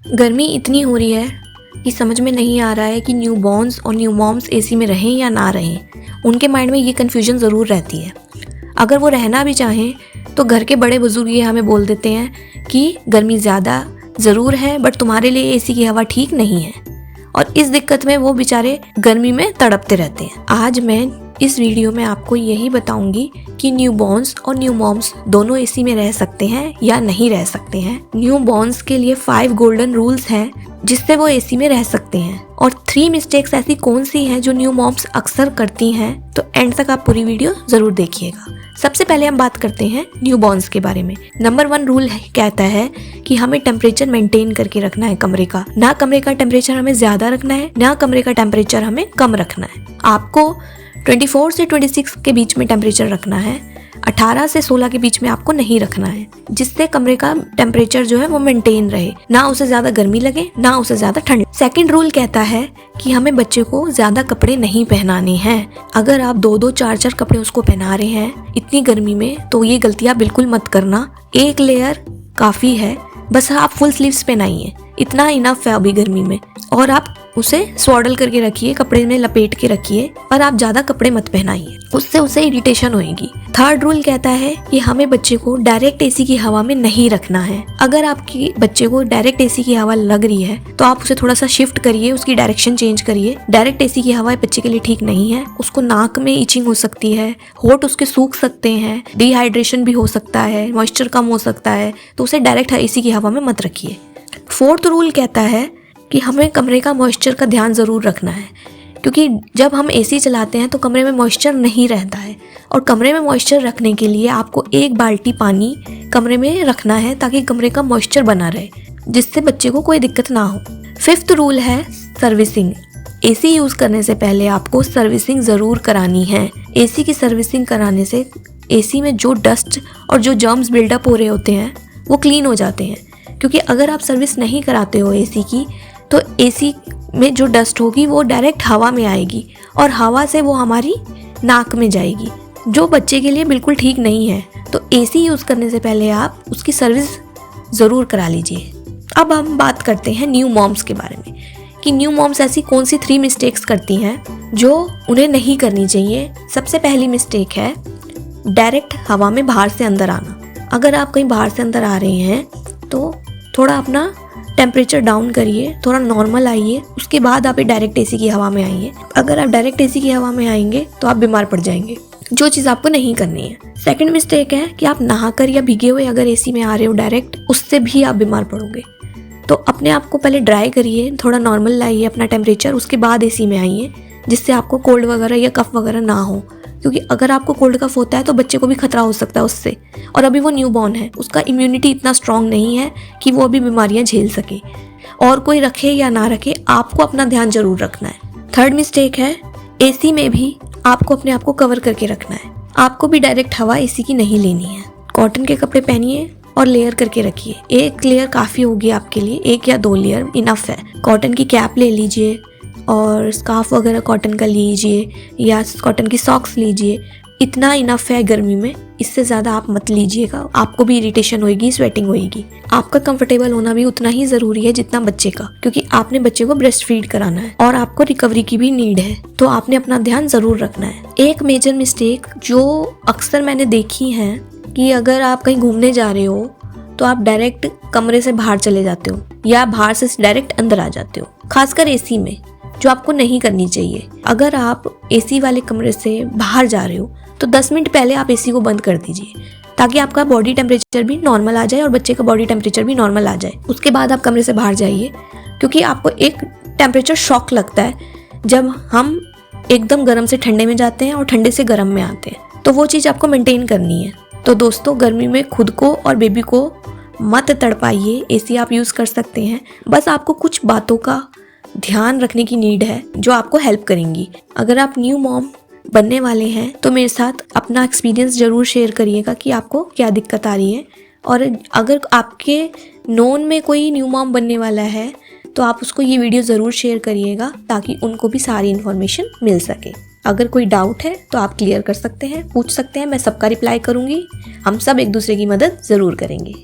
गर्मी इतनी हो रही है कि समझ में नहीं आ रहा है कि न्यू बॉर्न्स और न्यू मॉम्स एसी में रहें या ना रहें। उनके माइंड में ये कन्फ्यूजन ज़रूर रहती है। अगर वो रहना भी चाहें तो घर के बड़े बुजुर्ग ये हमें बोल देते हैं कि गर्मी ज़्यादा ज़रूर है बट तुम्हारे लिए एसी की हवा ठीक नहीं है, और इस दिक्कत में वो बेचारे गर्मी में तड़पते रहते हैं। आज मैं इस वीडियो में आपको यही बताऊंगी कि न्यू बॉर्न्स और न्यू मॉम्स दोनों एसी में रह सकते हैं या नहीं रह सकते हैं। न्यू बॉर्न्स के लिए 5 गोल्डन रूल्स हैं जिससे वो एसी में रह सकते हैं, और 3 मिस्टेक्स ऐसी कौन सी हैं जो न्यू मॉम्स अक्सर करती हैं। तो एंड तक आप पूरी वीडियो जरूर देखिएगा। सबसे पहले हम बात करते हैं न्यू बॉर्न्स के बारे में। नंबर 1 रूल कहता है कि हमें टेम्परेचर मेंटेन करके रखना है कमरे का। ना कमरे का टेम्परेचर हमें ज्यादा रखना है, ना कमरे का टेम्परेचर हमें कम रखना है। आपको 24 से 26 के बीच में टेम्परेचर रखना है, 18 से 16 के बीच में आपको नहीं रखना है, जिससे कमरे का टेम्परेचर जो है वो मेंटेन रहे, ना उसे ज्यादा गर्मी लगे ना उसे ज्यादा ठंड। सेकंड रूल कहता है कि हमें बच्चे को ज्यादा कपड़े नहीं पहनाने हैं। अगर आप 2-2, 4-4 कपड़े उसको पहना रहे हैं इतनी गर्मी में तो ये गलतियां बिल्कुल मत करना। एक लेयर काफी है, बस आप फुल स्लीव्स पहनाइए, इतना इनफ है अभी गर्मी में। और आप उसे स्वाडल करके रखिए, कपड़े में लपेट के रखिए, और आप ज्यादा कपड़े मत पहनाइए, उससे उसे इरिटेशन होगी। थर्ड रूल कहता है कि हमें बच्चे को डायरेक्ट एसी की हवा में नहीं रखना है। अगर आपकी बच्चे को डायरेक्ट एसी की हवा लग रही है तो आप उसे थोड़ा सा शिफ्ट करिए, उसकी डायरेक्शन चेंज करिए। डायरेक्ट एसी की हवा बच्चे के लिए ठीक नहीं है। उसको नाक में इचिंग हो सकती है, होठ उसके सूख सकते हैं, डिहाइड्रेशन भी हो सकता है, मॉइस्चर कम हो सकता है, तो उसे डायरेक्ट एसी की हवा में मत रखिए। फोर्थ रूल कहता है कि हमें कमरे का मॉइस्चर का ध्यान ज़रूर रखना है, क्योंकि जब हम एसी चलाते हैं तो कमरे में मॉइस्चर नहीं रहता है, और कमरे में मॉइस्चर रखने के लिए आपको 1 बाल्टी पानी कमरे में रखना है ताकि कमरे का मॉइस्चर बना रहे, जिससे बच्चे को कोई दिक्कत ना हो। 5th रूल है सर्विसिंग। एसी यूज़ करने से पहले आपको सर्विसिंग ज़रूर करानी है। एसी की सर्विसिंग कराने से एसी में जो डस्ट और जो जर्म्स बिल्डअप हो रहे होते हैं वो क्लीन हो जाते हैं, क्योंकि अगर आप सर्विस नहीं कराते हो एसी की तो एसी में जो डस्ट होगी वो डायरेक्ट हवा में आएगी, और हवा से वो हमारी नाक में जाएगी, जो बच्चे के लिए बिल्कुल ठीक नहीं है। तो एसी यूज़ करने से पहले आप उसकी सर्विस ज़रूर करा लीजिए। अब हम बात करते हैं न्यू मॉम्स के बारे में, कि न्यू मॉम्स ऐसी कौन सी 3 मिस्टेक्स करती हैं जो उन्हें नहीं करनी चाहिए। सबसे पहली मिस्टेक है डायरेक्ट हवा में बाहर से अंदर आना। अगर आप कहीं बाहर से अंदर आ रहे हैं तो थोड़ा अपना टेम्परेचर डाउन करिए, थोड़ा नॉर्मल आइए, उसके बाद आप डायरेक्ट एसी की हवा में आइए। अगर आप डायरेक्ट एसी की हवा में आएंगे तो आप बीमार पड़ जाएंगे, जो चीज़ आपको नहीं करनी है। सेकंड मिस्टेक है कि आप नहाकर या भीगे हुए अगर एसी में आ रहे हो डायरेक्ट, उससे भी आप बीमार पड़ोगे। तो अपने आप को पहले ड्राई करिए, थोड़ा नॉर्मल लाइए अपना टेम्परेचर, उसके बाद एसी में आइए, जिससे आपको कोल्ड वगैरह या कफ वगैरह ना हो, क्योंकि अगर आपको कोल्ड कफ होता है तो बच्चे को भी खतरा हो सकता है उससे, और अभी वो न्यू बॉर्न है, उसका इम्यूनिटी इतना स्ट्रांग नहीं है कि वो अभी बीमारियां झेल सके। और कोई रखे या ना रखे, आपको अपना ध्यान जरूर रखना है। थर्ड मिस्टेक है एसी में भी आपको अपने आप को कवर करके रखना है। आपको भी डायरेक्ट हवा एसी की नहीं लेनी है। कॉटन के कपड़े पहनिए और लेयर करके रखिए। 1 लेयर काफ़ी होगी आपके लिए, 1 या 2 लेयर इनफ है। कॉटन की कैप ले लीजिए और स्कार्फ वगैरह कॉटन का लीजिए, या कॉटन की सॉक्स लीजिए, इतना इनफ है गर्मी में। इससे ज़्यादा आप मत लीजिएगा, आपको भी इरिटेशन होएगी, स्वेटिंग होएगी। आपका कंफर्टेबल होना भी उतना ही ज़रूरी है जितना बच्चे का, क्योंकि आपने बच्चे को ब्रेस्ट फीड कराना है और आपको रिकवरी की भी नीड है, तो आपने अपना ध्यान ज़रूर रखना है। एक मेजर मिस्टेक जो अक्सर मैंने देखी है कि अगर आप कहीं घूमने जा रहे हो तो आप डायरेक्ट कमरे से बाहर चले जाते हो या बाहर से डायरेक्ट अंदर आ जाते हो, खासकर एसी में, जो आपको नहीं करनी चाहिए। अगर आप एसी वाले कमरे से बाहर जा रहे हो तो 10 मिनट पहले आप एसी को बंद कर दीजिए, ताकि आपका बॉडी टेम्परेचर भी नॉर्मल आ जाए और बच्चे का बॉडी टेम्परेचर भी नॉर्मल आ जाए। उसके बाद आप कमरे से बाहर जाइए, क्योंकि आपको एक टेम्परेचर शॉक लगता है जब हम एकदम गर्म से ठंडे में जाते हैं और ठंडे से गर्म में आते हैं, तो वो चीज़ आपको मेंटेन करनी है। तो दोस्तों, गर्मी में खुद को और बेबी को मत तड़पाइए। एसी आप यूज़ कर सकते हैं, बस आपको कुछ बातों का ध्यान रखने की नीड है जो आपको हेल्प करेंगी। अगर आप न्यू मॉम बनने वाले हैं तो मेरे साथ अपना एक्सपीरियंस ज़रूर शेयर करिएगा कि आपको क्या दिक्कत आ रही है, और अगर आपके नोन में कोई न्यू मॉम बनने वाला है तो आप उसको ये वीडियो ज़रूर शेयर करिएगा, ताकि उनको भी सारी इन्फॉर्मेशन मिल सके। अगर कोई डाउट है तो आप क्लियर कर सकते हैं, पूछ सकते हैं, मैं सबका रिप्लाई करूँगी। हम सब एक दूसरे की मदद ज़रूर करेंगे।